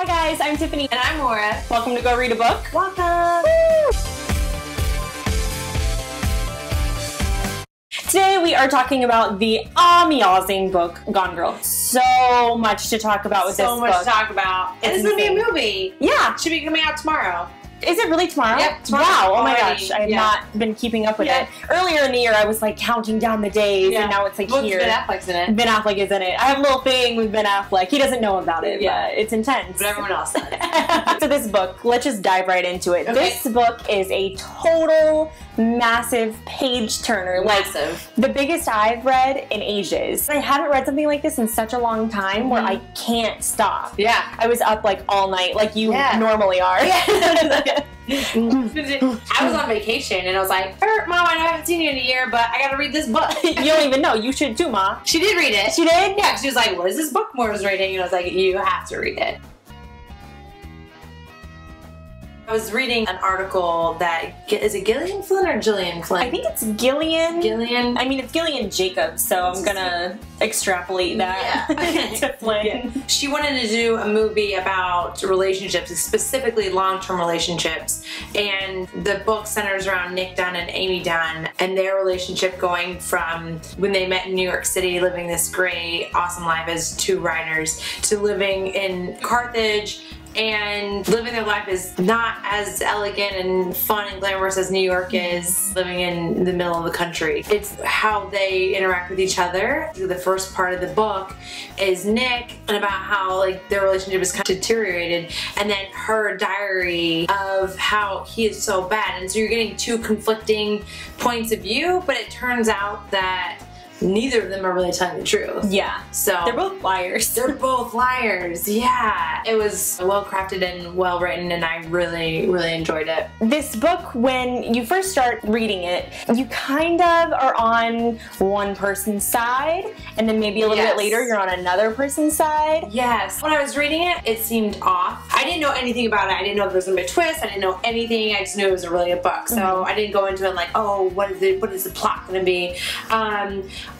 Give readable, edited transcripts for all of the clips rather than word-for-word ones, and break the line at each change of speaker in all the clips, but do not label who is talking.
Hi guys, I'm Tiffany.
And I'm Moira.
Welcome to Go Read a Book.
Welcome.
Woo! Today we are talking about the amazing book, Gone Girl. So much to talk about with this book.
So much to talk about. And it's going to be a movie.
Yeah.
It should be coming out tomorrow.
Is it really tomorrow?
Yep, tomorrow.
Wow, oh my
Already.
gosh, I have not been keeping up with it. Earlier in the year I was like counting down the days and now it's like here.
Ben Affleck's in it.
Ben Affleck is in it. I have a little thing with Ben Affleck. He doesn't know about it, but it's intense.
But everyone else does.
So this book, let's just dive right into it.
Okay.
This book is a total massive page turner.
Massive.
Like the biggest I've read in ages. I haven't read something like this in such a long time where I can't stop.
Yeah.
I was up like all night like you normally are.
Yeah. I was on vacation and I was like, Mom, I haven't seen you in a year, but I gotta read this book.
You don't even know. You should too, Ma.
She did read it.
She did?
Yeah, she was like, what is this book Moira's reading? And I was like, you have to read it. I was reading an article that, is it Gillian Flynn or Gillian Flynn?
I think it's Gillian.
Gillian?
I mean, it's Gillian Jacobs, so I'm gonna extrapolate that to Flynn.
Yeah. She wanted to do a movie about relationships, specifically long-term relationships, and the book centers around Nick Dunn and Amy Dunn and their relationship going from when they met in New York City, living this great, awesome life as two writers, to living in Carthage and living their life is not as elegant and fun and glamorous as New York is, living in the middle of the country. It's how they interact with each other. The first part of the book is Nick and about how like their relationship is kind of deteriorated, and then her diary of how he is so bad. And so you're getting two conflicting points of view, but it turns out that neither of them are really telling the truth.
Yeah.
So
they're both liars.
They're both liars. Yeah. It was well crafted and well written, and I really, really enjoyed it.
This book, when you first start reading it, you kind of are on one person's side, and then maybe a little bit later you're on another person's side.
Yes. When I was reading it, it seemed off. I didn't know anything about it. I didn't know if there was going to be a twist. I didn't know anything. I just knew it was a really good book. So I didn't go into it like, oh, what is the plot going to be?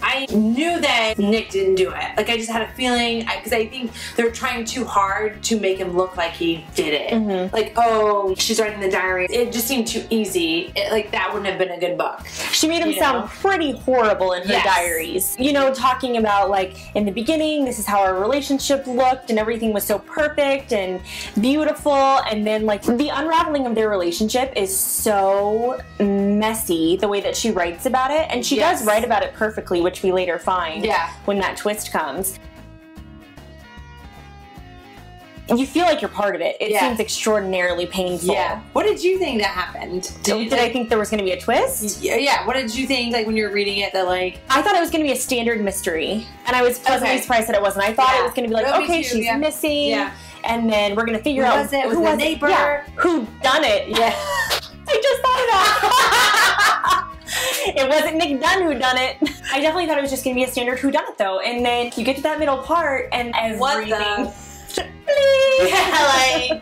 I knew that Nick didn't do it. Like I just had a feeling, because I think they're trying too hard to make him look like he did it. Like, oh, she's writing the diary. It just seemed too easy. Like that wouldn't have been a good book.
She made him sound pretty horrible in her diaries. You know, talking about like in the beginning, this is how our relationship looked and everything was so perfect and beautiful, and then like the unraveling of their relationship is so messy the way that she writes about it, and she does write about it perfectly, which we later find when that twist comes. You feel like you're part of it. It seems extraordinarily painful.
Yeah. What did you think that happened?
Did I think there was going to be a twist?
Yeah. What did you think, like when you were reading it, that like...
I thought it was going to be a standard mystery, and I was pleasantly surprised that it wasn't. I thought it was going to be like, okay, she's missing, and then we're going to figure out
who was the neighbor,
who done it. Yeah. I just thought of that. It wasn't Nick Dunn who done it. I definitely thought it was just going to be a standard who done it though, and then you get to that middle part and everything.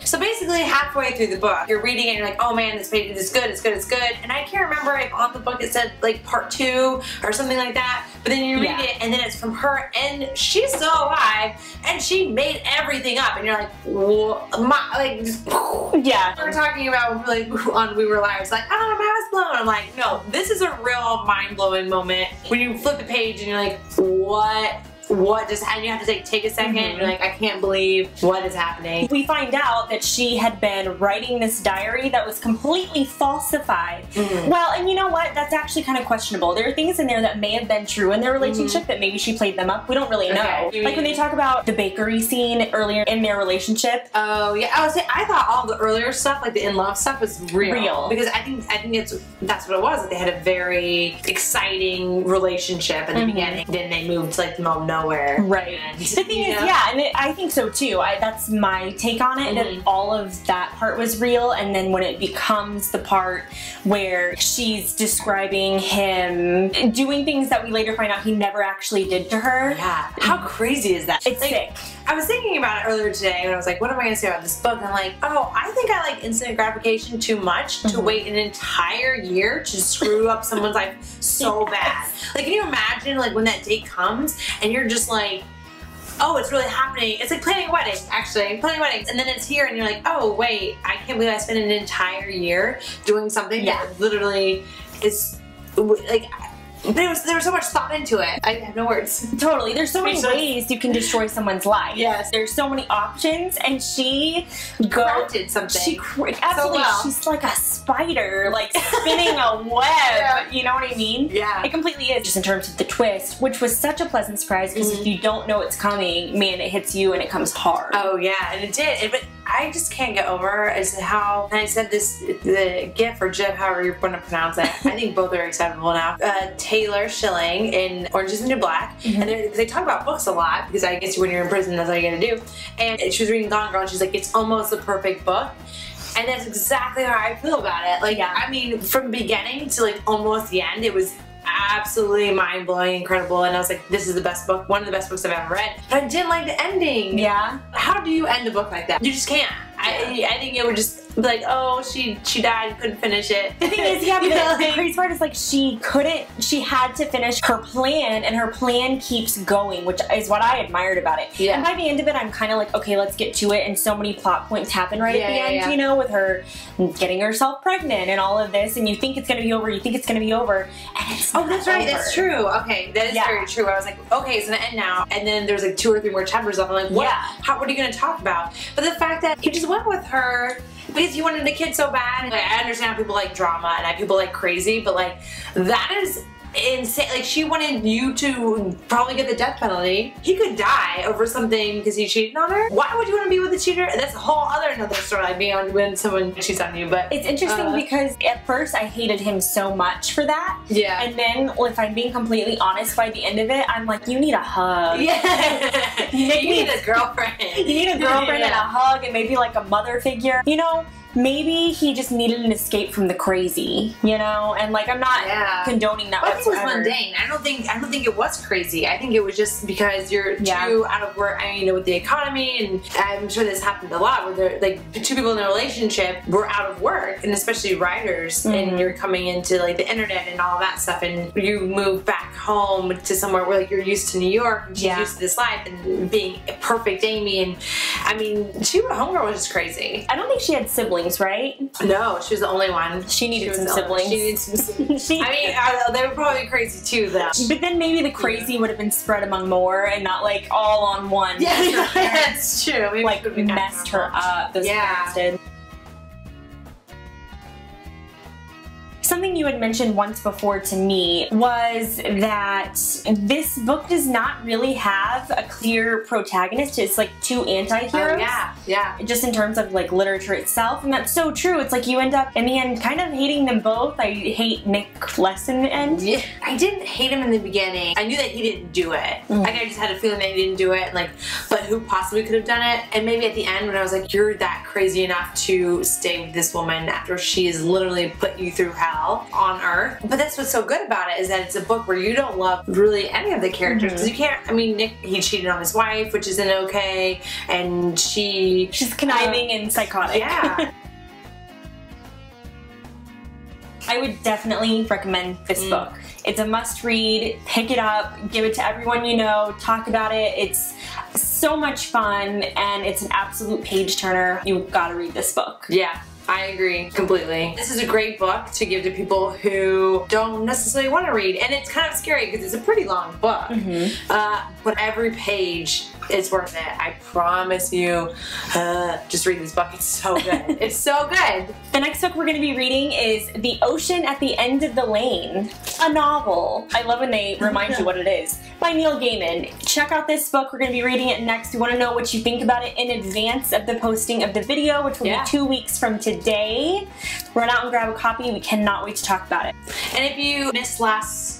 So basically halfway through the book, you're reading it and you're like, oh man, this page is good, it's good, it's good. And I can't remember if on the book it said like part 2 or something like that, but then you read it and then it's from her and she's still alive and she made everything up, and you're like, we're talking about like on We Were Liars, like, oh, my mind's blown. I'm like, no, this is a real mind-blowing moment when you flip the page and you're like, what just happened? You have to take a second and you're like, I can't believe what is happening. We find out that she had been writing this diary that was completely falsified. Well, and you know what? That's actually kind of questionable. There are things in there that may have been true in their relationship that maybe she played them up. We don't really know. Like when they talk about the bakery scene earlier in their relationship.
Oh yeah,
I thought all the earlier stuff, like the in-love stuff, was real. Because I think that's what it was. That they had a very exciting relationship in the beginning. Then they moved to like the middle of nowhere.
Right. The thing is, and I think so too. That's my take on it, that all of that part was real, and then when it becomes the part where she's describing him doing things that we later find out he never actually did to her.
Yeah. How crazy is that?
It's sick.
I was thinking about it earlier today when I was like, what am I going to say about this book? And I'm like, oh, I think I like instant gratification too much to wait an entire year to screw up someone's life so bad. Like, can you imagine like when that day comes and you're just like, oh, it's really happening. It's like planning a wedding, actually, planning weddings. And then it's here and you're like, oh wait, I can't believe I spent an entire year doing something that literally is like, but there was so much thought into it. I have no words.
Totally. There's so many ways you can destroy someone's life.
Yes.
There's so many options, and she
crafted something.
Absolutely.
So well.
She's like a spider, like spinning a web. You know what I mean?
Yeah.
It completely is. Just in terms of the twist, which was such a pleasant surprise, because if you don't know it's coming, man, it hits you and it comes hard.
Oh yeah, and it did. But I just can't get over is how, and I said this, the GIF or GIF, however you're going to pronounce it. I think both are acceptable now. Taylor Schilling in Orange is the New Black, and they talk about books a lot, because I guess when you're in prison, that's all you gotta do. And she was reading Gone Girl, and she's like, it's almost the perfect book. And that's exactly how I feel about it. Like, I mean, from beginning to like almost the end, it was absolutely mind-blowing, incredible, and I was like, this is the best book, one of the best books I've ever read. But I didn't like the ending.
Yeah.
How do you end a book like that? You just can't. I think it would just be like, oh, she died, couldn't finish it.
The thing is, the crazy part is like she had to finish her plan, and her plan keeps going, which is what I admired about it.
Yeah.
And by the end of it, I'm kind of like, okay, let's get to it, and so many plot points happen right at the end, you know, with her getting herself pregnant and all of this, and you think it's gonna be over, and it's not
that's right,
over.
that's true. Okay, that is very true. I was like, okay, it's gonna end now, and then there's like 2 or 3 more chapters left. I'm like, what? What are you gonna talk about? But the fact that you just went with her because you wanted a kid so bad. Like, I understand how people like drama and people like crazy, but like, that is insane. Like, she wanted you to probably get the death penalty. He could die over something because he cheated on her. Why would you want to be with a cheater? That's a whole another story, like being on when someone cheats on you. But
it's interesting because at first I hated him so much for that.
Yeah.
And then, if I'm being completely honest, by the end of it, I'm like, you need a hug.
Yeah. You need a girlfriend.
You need a girlfriend and a hug, and maybe like a mother figure. You know, maybe he just needed an escape from the crazy, you know? And like, I'm not condoning that whatsoever.
I think it was mundane. I don't think it was crazy. I think it was just because you're too out of work. I mean, you know, with the economy, and I'm sure this happened a lot, where they're like 2 people in a relationship were out of work, and especially writers, and you're coming into like the internet and all that stuff, and you move back home to somewhere where like you're used to New York, and she's used to this life and being a perfect Amy, and I mean, homegirl was just crazy.
I don't think she had siblings, right?
No, she was the only one.
She needed some siblings.
She needed some siblings. I mean, they were probably crazy too, though.
But then maybe the crazy would have been spread among more, and not like all on one.
Yeah, that's true. Maybe
like messed her up. Those parents did. Something you had mentioned once before to me was that this book does not really have a clear protagonist. It's like 2 anti-heroes.
Yeah.
Just in terms of like literature itself, and that's so true. It's like you end up in the end kind of hating them both. I hate Nick less in the end.
Yeah. I didn't hate him in the beginning. I knew that he didn't do it. Like, I just had a feeling that he didn't do it, and like, but who possibly could have done it? And maybe at the end when I was like, you're that crazy enough to stay with this woman after she has literally put you through hell on earth. But that's what's so good about it, is that it's a book where you don't love really any of the characters, because you can't. I mean, Nick, he cheated on his wife, which isn't okay, and she's
conniving and psychotic.
Yeah.
I would definitely recommend this book. It's a must read. Pick it up, give it to everyone you know, talk about it. It's so much fun, and it's an absolute page turner. You've got to read this book.
Yeah. I agree completely. This is a great book to give to people who don't necessarily want to read, and it's kind of scary because it's a pretty long book. But every page is worth it. I promise you. Just read this book. It's so good. It's so good.
The next book we're going to be reading is The Ocean at the End of the Lane, a novel. I love when they remind you what it is. By Neil Gaiman. Check out this book. We're going to be reading it next. We want to know what you think about it in advance of the posting of the video, which will be 2 weeks from today. Run out and grab a copy. We cannot wait to talk about it.
And if you missed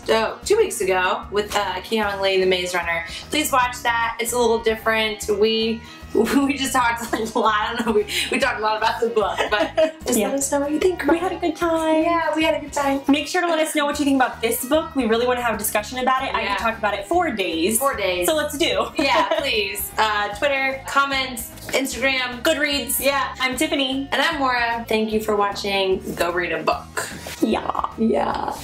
2 weeks ago with Keanu Lee, The Maze Runner, please watch that. It's a little different. We just talked a lot. I don't know. We talked a lot about the book, but just let us know what you think.
We had a good time.
Yeah, we had a good time.
Make sure to let us know what you think about this book. We really want to have a discussion about it. I can talk about it 4 days.
4 days.
So let's do.
Yeah, please. Twitter, comments, Instagram,
Goodreads.
Yeah.
I'm Tiffany.
And I'm Moira. Thank you for watching. Go read a book.
Yeah.
Yeah.